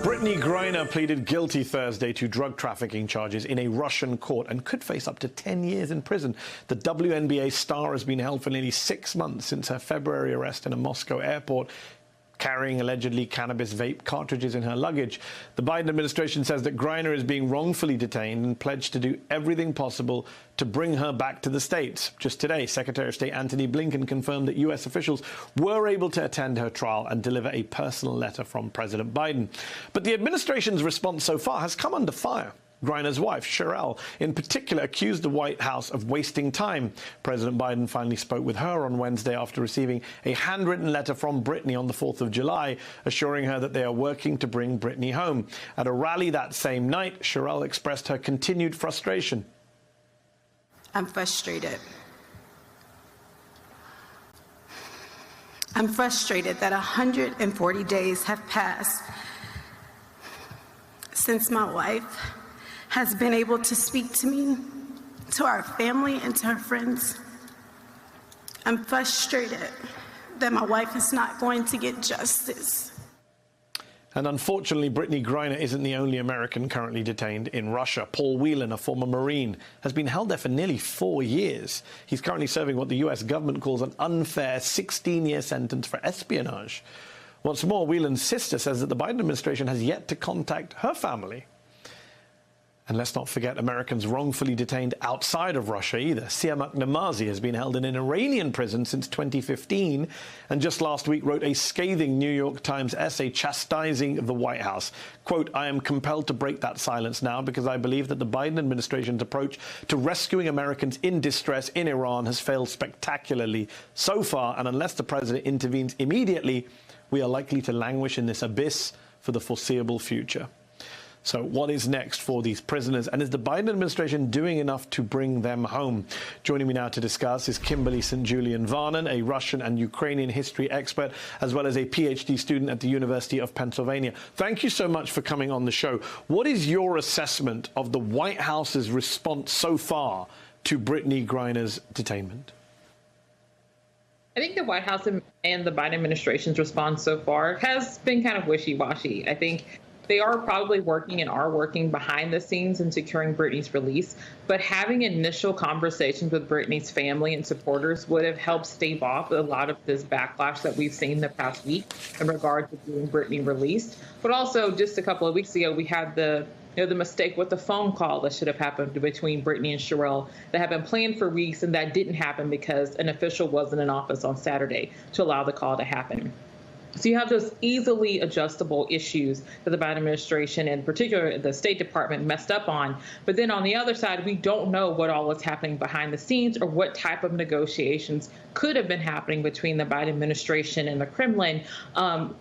Brittney Griner pleaded guilty Thursday to drug trafficking charges in a Russian court and could face up to 10 years in prison. The WNBA star has been held for nearly 6 months since her February arrest in a Moscow airport, carrying allegedly cannabis vape cartridges in her luggage. The Biden administration says that Griner is being wrongfully detained and pledged to do everything possible to bring her back to the States. Just today, Secretary of State Antony Blinken confirmed that U.S. officials were able to attend her trial and deliver a personal letter from President Biden. But the administration's response so far has come under fire. Griner's wife, Cherelle, in particular, accused the White House of wasting time. President Biden finally spoke with her on Wednesday after receiving a handwritten letter from Brittney on the 4th of July, assuring her that they are working to bring Brittney home. At a rally that same night, Cherelle expressed her continued frustration. I'm frustrated. I'm frustrated that 140 days have passed since my wife has been able to speak to me, to our family, and to her friends. I'm frustrated that my wife is not going to get justice. And unfortunately, Brittney Griner isn't the only American currently detained in Russia. Paul Whelan, a former Marine, has been held there for nearly 4 years. He's currently serving what the U.S. government calls an unfair 16-year sentence for espionage. What's more, Whelan's sister says that the Biden administration has yet to contact her family. And let's not forget Americans wrongfully detained outside of Russia either. Siamak Namazi has been held in an Iranian prison since 2015 and just last week wrote a scathing New York Times essay chastising the White House. Quote, "I am compelled to break that silence now because I believe that the Biden administration's approach to rescuing Americans in distress in Iran has failed spectacularly so far, and unless the president intervenes immediately, we are likely to languish in this abyss for the foreseeable future." So what is next for these prisoners? And is the Biden administration doing enough to bring them home? Joining me now to discuss is Kimberly St. Julian-Varnon, a Russian and Ukrainian history expert, as well as a PhD student at the University of Pennsylvania. Thank you so much for coming on the show. What is your assessment of the White House's response so far to Brittney Griner's detainment? I think the White House and the Biden administration's response so far has been kind of wishy-washy. I think they are probably working and are working behind the scenes in securing Brittney's release, but having initial conversations with Brittney's family and supporters would have helped stave off a lot of this backlash that we've seen the past week in regard to getting Brittney released. But also, just a couple of weeks ago, we had the mistake with the phone call that should have happened between Brittney and Cherelle that had been planned for weeks, and that didn't happen because an official wasn't in office on Saturday to allow the call to happen. So you have those easily adjustable issues that the Biden administration, and particularly the State Department, messed up on. But then on the other side, we don't know what all is happening behind the scenes or what type of negotiations could have been happening between the Biden administration and the Kremlin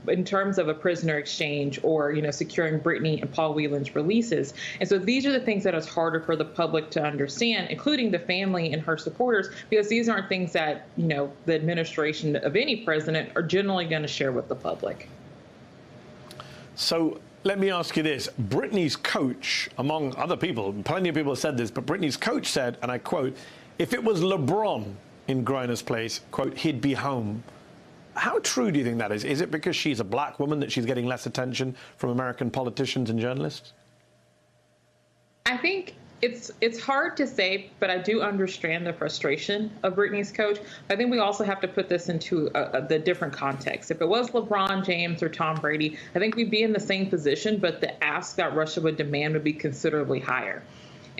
in terms of a prisoner exchange or, securing Brittney and Paul Whelan's releases. And so these are the things that is harder for the public to understand, including the family and her supporters, because these aren't things that, the administration of any president are generally going to share with the public. So let me ask you this. Brittney's coach, among other people, plenty of people have said this, but Brittney's coach said, and I quote, "If it was LeBron in Griner's place, quote, he'd be home." How true do you think that is? Is it because she's a black woman that she's getting less attention from American politicians and journalists? I think it's hard to say, but I do understand the frustration of Brittney's coach. I think we also have to put this into the different context. If it was LeBron James or Tom Brady, I think we'd be in the same position, but the ask that Russia would demand would be considerably higher.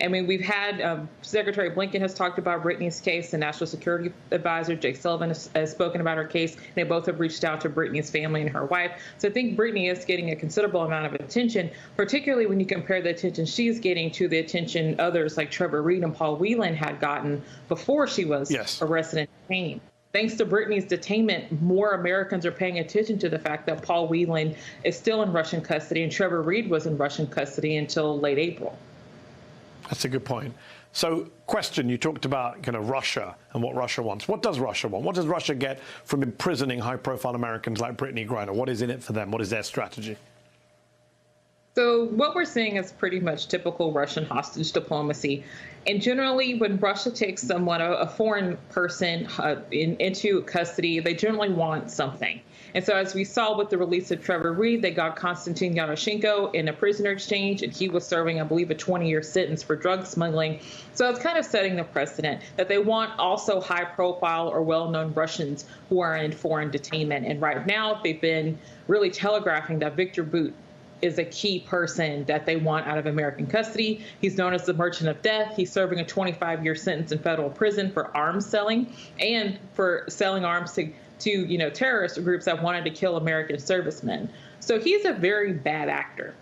I mean, we've had Secretary Blinken has talked about Brittney's case. The National Security Advisor, Jake Sullivan, has spoken about her case. They both have reached out to Brittney's family and her wife. So I think Brittney is getting a considerable amount of attention, particularly when you compare the attention she's getting to the attention others like Trevor Reed and Paul Whelan had gotten before she was arrested and detained. Thanks to Brittney's detainment, more Americans are paying attention to the fact that Paul Whelan is still in Russian custody and Trevor Reed was in Russian custody until late April. That's a good point. So, question, you talked about Russia and what Russia wants. What does Russia want? What does Russia get from imprisoning high-profile Americans like Brittney Griner? What is in it for them? What is their strategy? So what we're seeing is pretty much typical Russian hostage diplomacy. And generally, when Russia takes someone, a foreign person, into custody, they generally want something. And so as we saw with the release of Trevor Reed, they got Konstantin Yanushchenko in a prisoner exchange, and he was serving, I believe, a 20-year sentence for drug smuggling. So it's kind of setting the precedent that they want also high-profile or well-known Russians who are in foreign detainment. And right now, they've been really telegraphing that Viktor Bout is a key person that they want out of American custody. He's known as the Merchant of Death. He's serving a 25-year sentence in federal prison for arms selling and for selling arms to terrorist groups that wanted to kill American servicemen. So he's a very bad actor.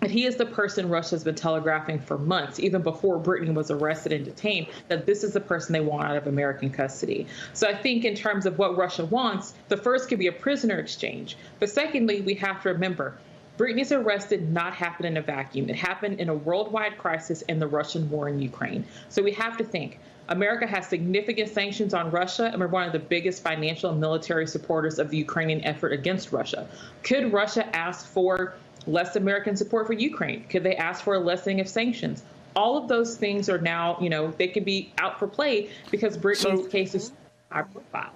And he is the person Russia's been telegraphing for months, even before Brittany was arrested and detained, that this is the person they want out of American custody. So I think in terms of what Russia wants, the first could be a prisoner exchange. But secondly, we have to remember, Brittany's arrest did not happen in a vacuum. It happened in a worldwide crisis in the Russian war in Ukraine. So we have to think, America has significant sanctions on Russia, and we're one of the biggest financial and military supporters of the Ukrainian effort against Russia. Could Russia ask for less American support for Ukraine? Could they ask for a lessening of sanctions? All of those things are now, they could be out for play because Brittany's case is high profile.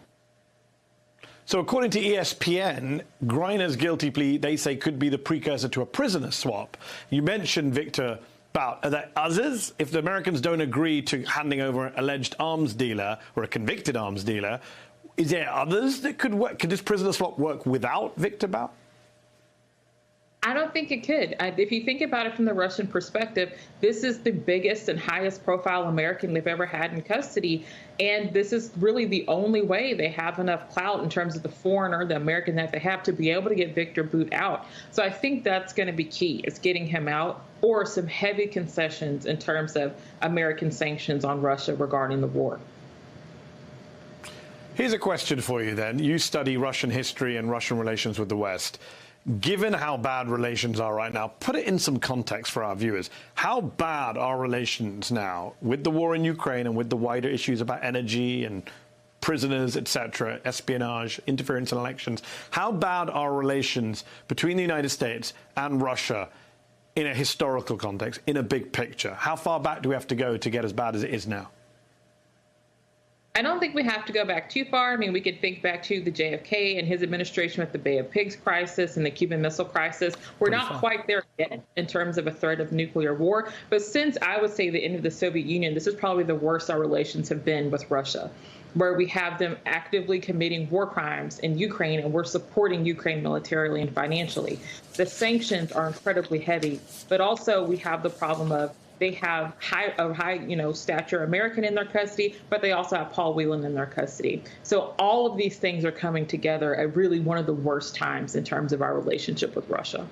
So according to ESPN, Greiner's guilty plea, they say, could be the precursor to a prisoner swap. You mentioned Viktor Bout. Are there others? If the Americans don't agree to handing over an alleged arms dealer or a convicted arms dealer, is there others that could work? Could this prisoner swap work without Viktor Bout? I don't think it could. If you think about it from the Russian perspective, this is the biggest and highest profile American they've ever had in custody. And this is really the only way they have enough clout in terms of the foreigner, the American that they have to be able to get Viktor Bout out. So I think that's going to be key, is getting him out, or some heavy concessions in terms of American sanctions on Russia regarding the war. Here's a question for you then. You study Russian history and Russian relations with the West. Given how bad relations are right now, put it in some context for our viewers. How bad are relations now with the war in Ukraine and with the wider issues about energy and prisoners, etc., espionage, interference in elections? How bad are relations between the United States and Russia in a historical context, in a big picture? How far back do we have to go to get as bad as it is now? I don't think we have to go back too far. I mean, we could think back to the JFK and his administration with the Bay of Pigs crisis and the Cuban Missile Crisis. We're not quite there yet in terms of a threat of nuclear war. But since, I would say, the end of the Soviet Union, this is probably the worst our relations have been with Russia, where we have them actively committing war crimes in Ukraine, and we're supporting Ukraine militarily and financially. The sanctions are incredibly heavy, but also we have the problem of they have high stature American in their custody, but they also have Paul Whelan in their custody. So all of these things are coming together at really one of the worst times in terms of our relationship with Russia.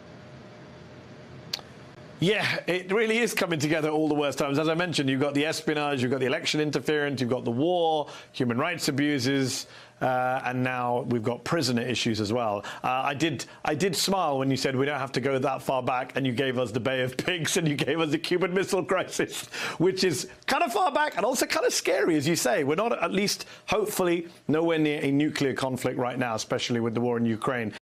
Yeah, it really is coming together all the worst times. As I mentioned, you've got the espionage, you've got the election interference, you've got the war, human rights abuses, and now we've got prisoner issues as well. I did smile when you said we don't have to go that far back, and you gave us the Bay of Pigs and you gave us the Cuban Missile Crisis, which is kind of far back and also kind of scary, as you say. We're not, at least hopefully, nowhere near a nuclear conflict right now, especially with the war in Ukraine.